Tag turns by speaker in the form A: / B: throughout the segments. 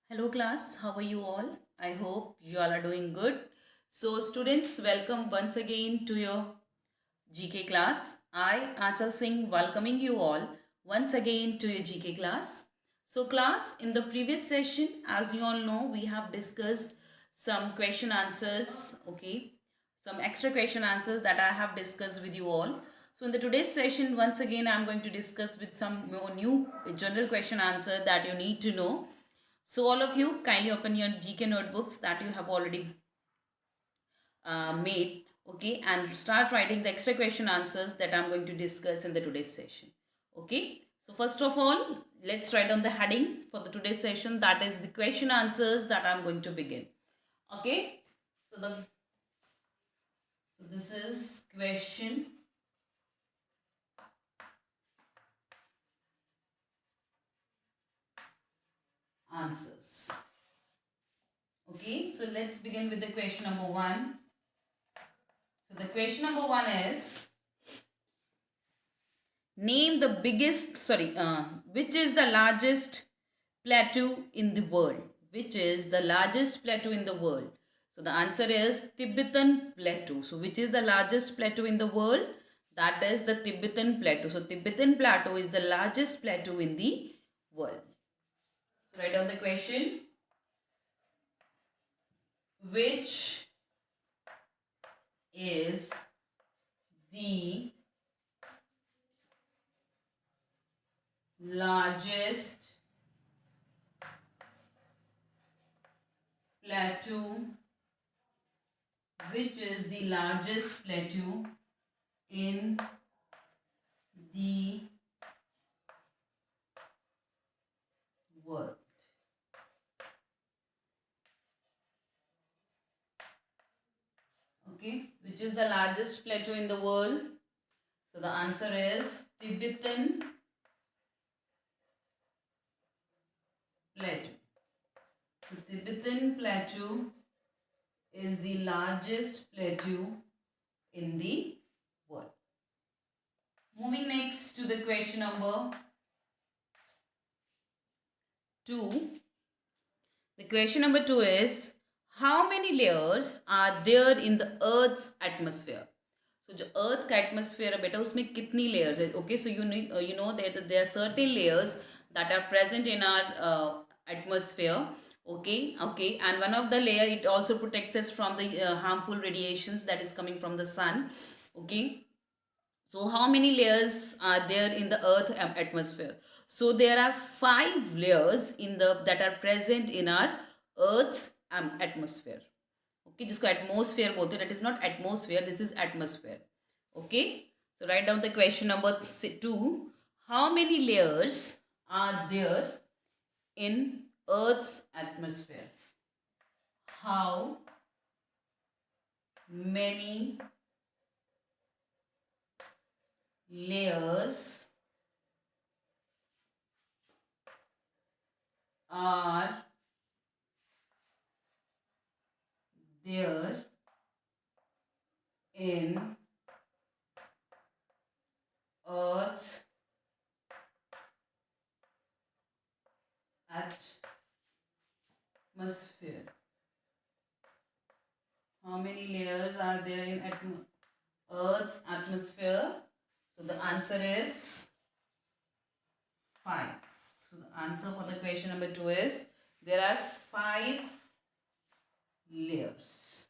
A: Hello class, how are you all? I hope you all are doing good. So students, welcome once again to your GK class. I, Achal Singh, welcoming you all once again to your GK class. So class, in the previous session, as you all know, we have discussed some question answers, okay? Some extra question answers that I have discussed with you all. So in the today's session, once again, I'm going to discuss with some more new general question answer that you need to know. So all of you kindly open your GK notebooks that you have already made, okay, and start writing the extra question answers that I'm going to discuss in the today's session. Okay, so first of all, let's write down the heading for the today's session, that is the question answers that I'm going to begin. Okay, so this is question answers. Okay, so let's begin with the question number one. So the question number one is, name the which is the largest plateau in the world? Which is the largest plateau in the world? So the answer is Tibetan Plateau. So which is the largest plateau in the world? That is the Tibetan Plateau. So Tibetan Plateau is the largest plateau in the world. So write down the question. Which is the largest plateau? Which is the largest plateau in the world? Okay, which is the largest plateau in the world? So the answer is Tibetan Plateau. So Tibetan Plateau is the largest plateau in the world. Moving next to the question number 2. The question number 2 is, how many layers are there in the Earth's atmosphere? So जो अर्थ का atmosphere है बेटा उसमें कितनी layers है? Okay, so you know that there are certain layers that are present in our atmosphere. Okay, and one of the layer, it also protects us from the harmful radiations that is coming from the sun. Okay, so how many layers are there in the earth atmosphere? So there are 5 layers in the that are present in our earth's atmosphere. Okay, जिसको atmosphere बोलते हैं, that is not atmosphere, this is atmosphere. Okay, so write down the question number 2. How many layers are there in earth's atmosphere? How many layers are there in earth's atmosphere? How many layers are there in earth's atmosphere? So the answer is 5. So the answer for the question number 2 is, there are 5 layers.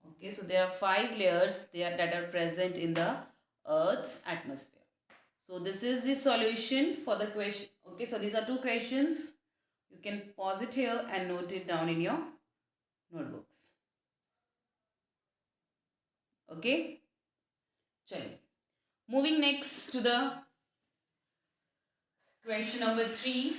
A: Okay, so there are 5 layers that are present in the earth's atmosphere. So this is the solution for the question. Okay, so these are 2 questions. You can pause it here and note it down in your notebooks. Okay, chalo. Moving next to the question number 3.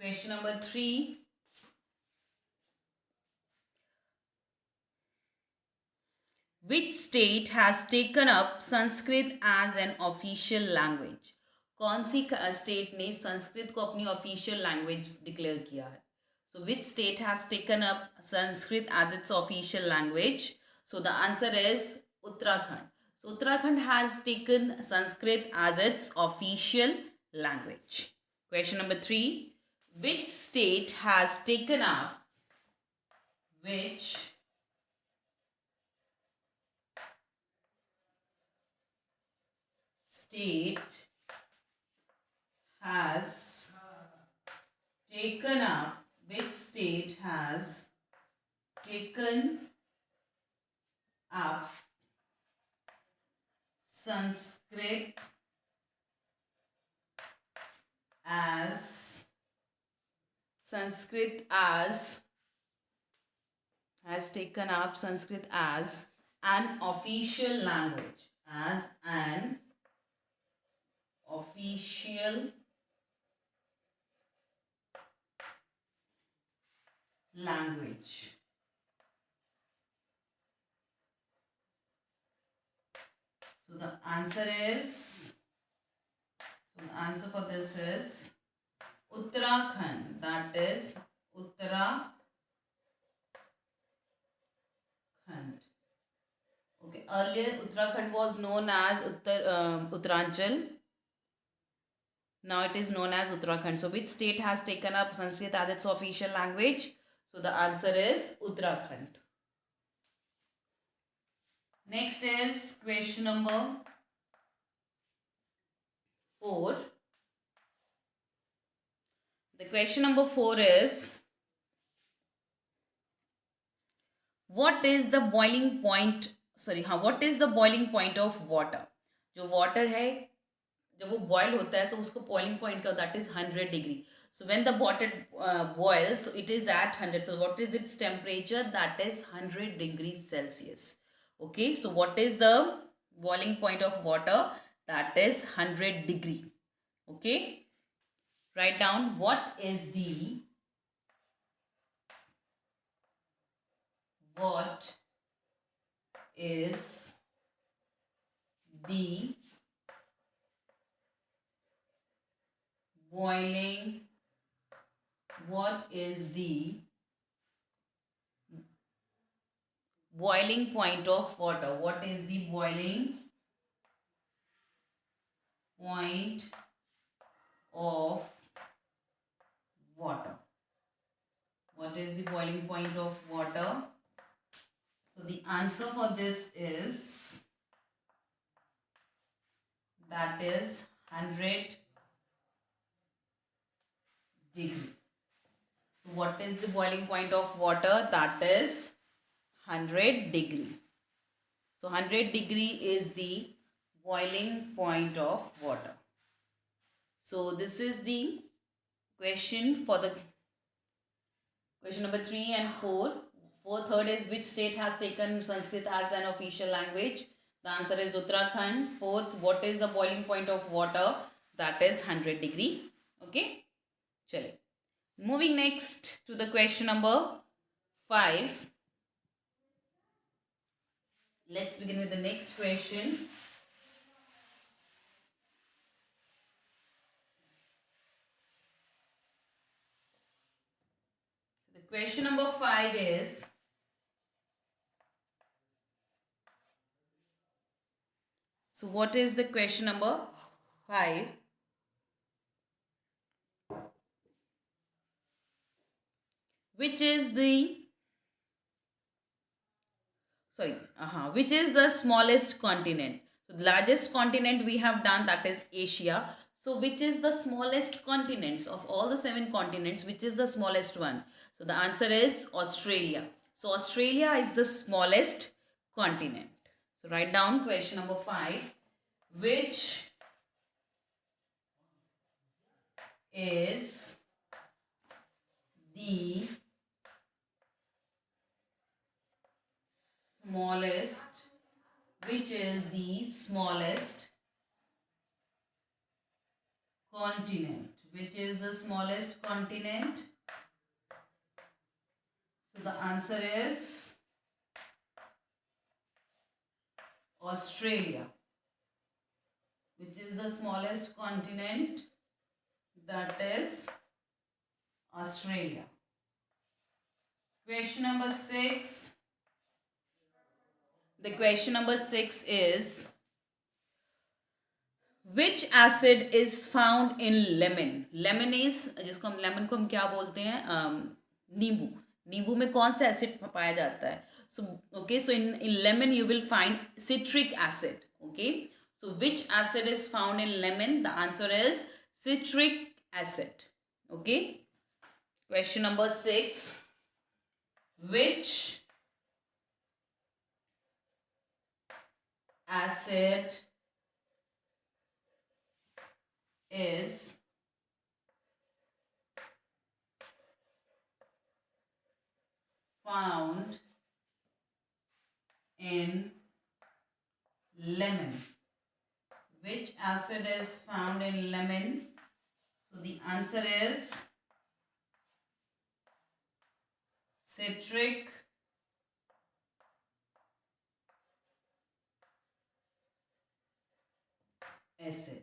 A: Question number 3. Which state has taken up Sanskrit as an official language? कौन सी state ने संस्कृत को अपनी official language declare किया है? So which state has taken up Sanskrit as its official language? So the answer is Uttarakhand. So Uttarakhand has taken Sanskrit as its official language. Question number 3. Which state has taken up which state has taken up which state has taken up Sanskrit as has taken up Sanskrit as an official language, as an official language. So the answer for this is Uttarakhand. That is Uttarakhand. Okay. Earlier Uttarakhand was known as Uttaranchal. Now it is known as Uttarakhand. So which state has taken up Sanskrit as its official language? So the answer is Uttarakhand. Next is question number 4. The question number 4 is, what is the boiling point of water? जो water है जब वो boil होता है तो उसको boiling point का that is 100 degree. So when the water boils, so it is at 100. So what is its temperature? That is 100 degrees Celsius. Okay, so what is the boiling point of water? That is 100 degree. Okay, write down what is the boiling boiling point of water? What is the boiling point of water? What is the boiling point of water? So the answer for this is that is 100 degree. So what is the boiling point of water? That is 100 degree. So 100 degree is the boiling point of water. So this is the question for the question number 3 and 4. Third is, which state has taken Sanskrit as an official language? The answer is Uttarakhand. Fourth, what is the boiling point of water? That is 100 degree. Okay. Chale. Moving next to the question number 5. Let's begin with the next question. The question number 5 is, so what is the question number 5? Which is the smallest continent? So the largest continent we have done, that is Asia. So which is the smallest continents of all the 7 continents? Which is the smallest one? So the answer is Australia. So Australia is the smallest continent. So write down question number 5. Which is the smallest continent? Which is the smallest continent? So the answer is Australia. Which is the smallest continent? That is Australia. Question number 6. The question number 6 is, which acid is found in lemon? Lemon is, जिसको हम lemon को हम क्या बोलते हैं, नींबू. नींबू में कौन सा एसिड पाया जाता है? So okay, so in lemon you will find citric acid. Okay, so which acid is found in lemon? The answer is citric acid. Okay, question number 6. Which acid is found in lemon? Which acid is found in lemon? So the answer is citric acid.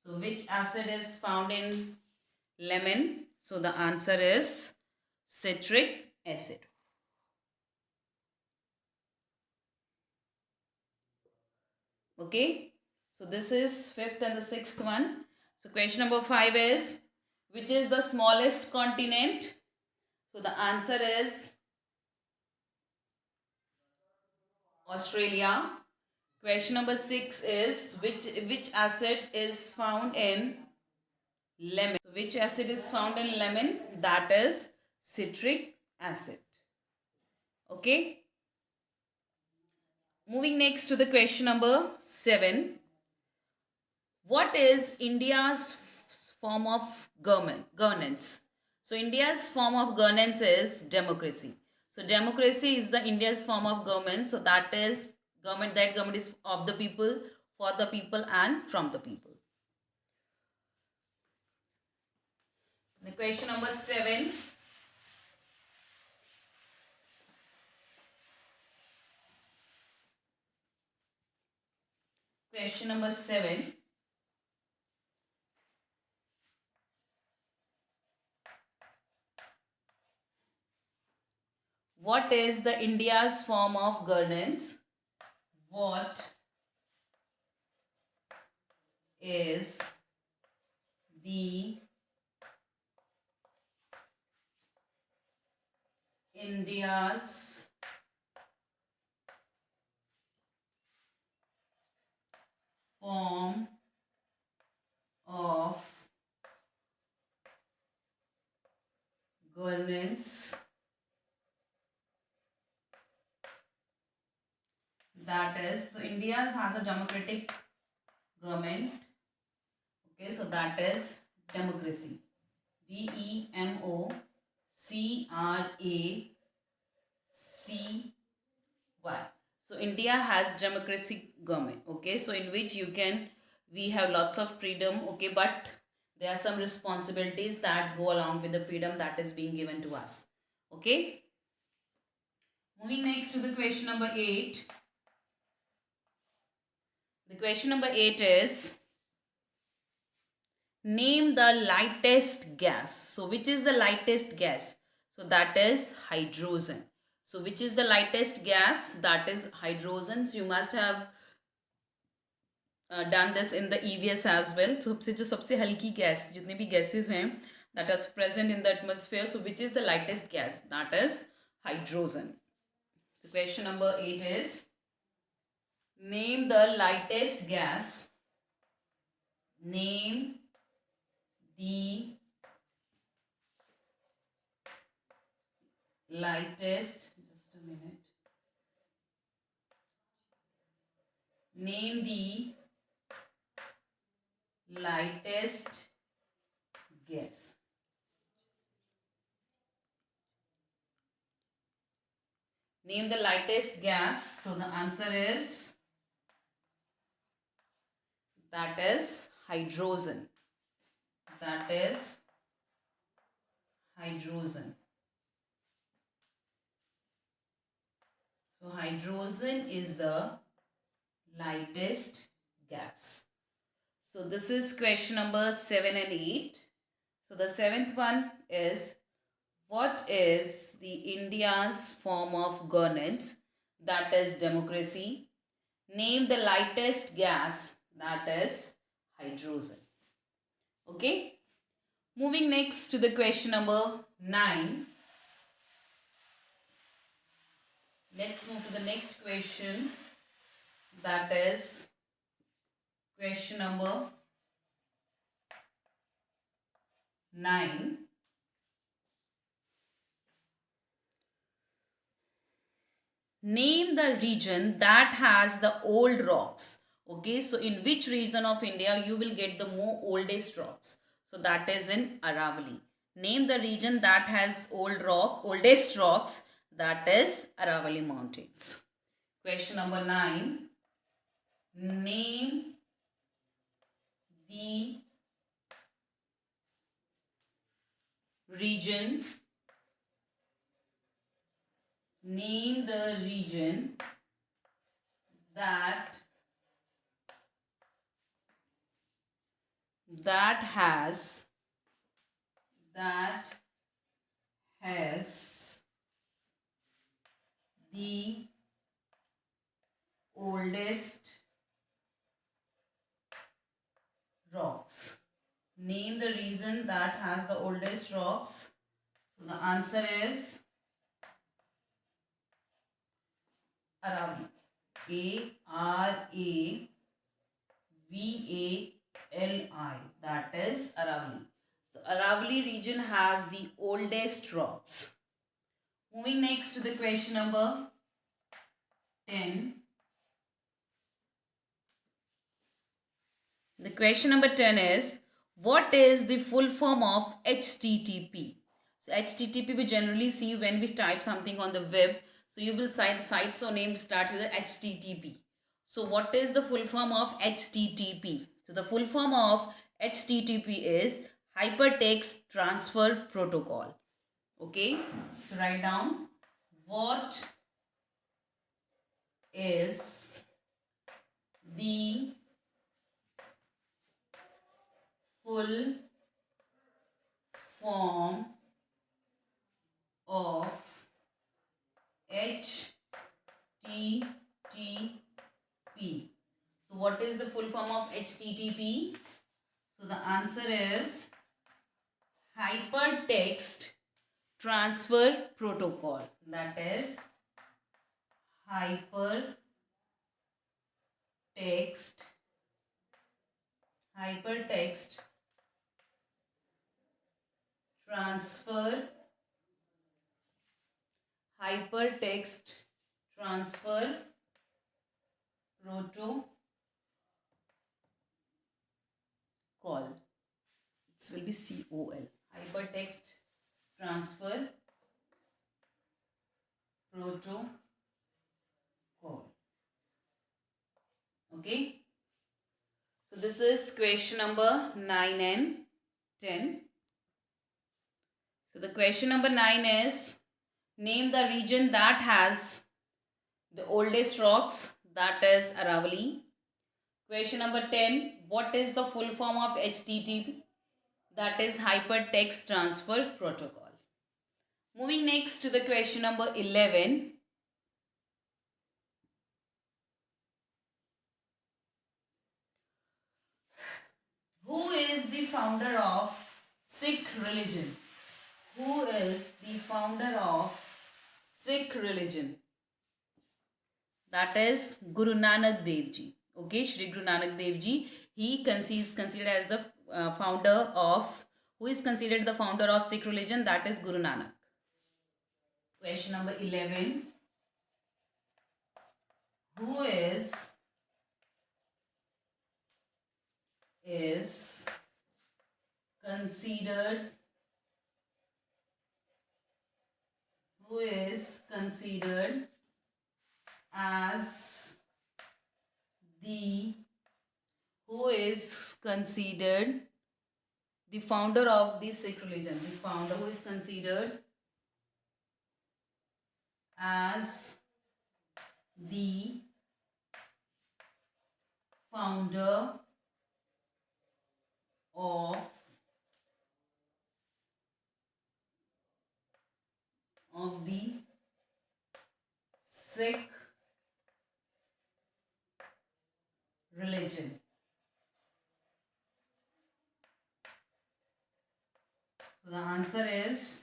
A: So which acid is found in lemon? So the answer is citric acid. Okay, so this is fifth and the sixth one. So question number 5 is, which is the smallest continent? So the answer is Australia. Question number 6 is, which acid is found in lemon? So which acid is found in lemon? That is citric acid. Okay. Moving next to the question number 7. What is India's form of governance? So India's form of governance is democracy. So democracy is the India's form of government. So that is government. That government is of the people, for the people, and from the people. The question number 7. Question number 7. What is the India's form of governance? What is the India's form of governance? That is, so India has a democratic government. Okay, so that is democracy. DEMOCRACY. So India has democratic government. Okay, so in which we have lots of freedom. Okay, but there are some responsibilities that go along with the freedom that is being given to us. Okay. Moving next to the question number 8. The question number 8 is, name the lightest gas. So which is the lightest gas? So that is hydrogen. So which is the lightest gas? That is hydrogen. So you must have done this in the EVS as well. So सबसे हल्की gas, जितने भी gases हैं that is present in the atmosphere. So which is the lightest gas? That is hydrogen. So question number 8 is, name the lightest gas. Name the lightest, just a minute. Name the lightest gas. Name the lightest gas. So the answer is, that is hydrogen. That is hydrogen. So hydrogen is the lightest gas. So this is question number 7 and 8. So the seventh one is, what is the India's form of governance? That is democracy. Name the lightest gas. That is hydrogen. Okay. Moving next to the question number 9. Let's move to the next question. That is question number 9. Name the region that has the old rocks. Okay, so in which region of India you will get the more oldest rocks? So that is in Aravali. Name the region that has oldest rocks. That is Aravali Mountains. Question number 9. Name the region. Name the region that that has that has the oldest rocks. Name the region that has the oldest rocks. So the answer is Aravali. Aravali. That is Aravali. So Aravali region has the oldest rocks. Moving next to the question number 10. The question number 10 is, what is the full form of HTTP? So HTTP we generally see when we type something on the web. So you will see the site's name starts with HTTP. So what is the full form of HTTP? So the full form of HTTP is Hypertext Transfer Protocol. Okay, so write down, what is the full form of HTTP. So what is the full form of HTTP? So the answer is Hypertext Transfer Protocol. That is Hypertext Transfer Hypertext Transfer Protocol. This will be COL. Hypertext Transfer Protocol. Okay. So this is question number 9 and 10. So the question number 9 is, name the region that has the oldest rocks. That is Aravali. Question number 10. What is the full form of HTTP? That is Hypertext Transfer Protocol. Moving next to the question number 11. Who is the founder of Sikh religion? Who is the founder of Sikh religion? That is Guru Nanak Dev Ji. Okay, Shri Guru Nanak Dev Ji. He is considered as the founder of, who is considered the founder of Sikh religion? That is Guru Nanak. Question number 11. Who is considered as the who is considered the founder of the Sikh religion? The founder who is considered as the founder of the Sikh religion. So the answer is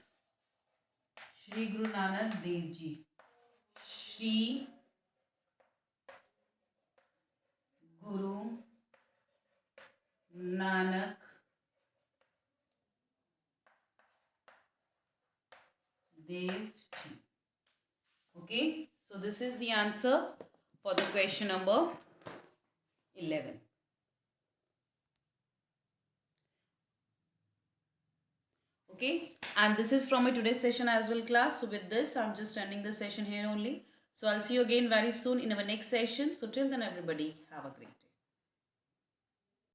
A: Shri Guru Nanak Dev Ji. Shri Guru Nanak Dev Ji. Okay, so this is the answer for the question number 11. Okay, and this is from my today's session as well, class. So with this, I'm just ending the session here only. So I'll see you again very soon in our next session. So till then, everybody, have a great day.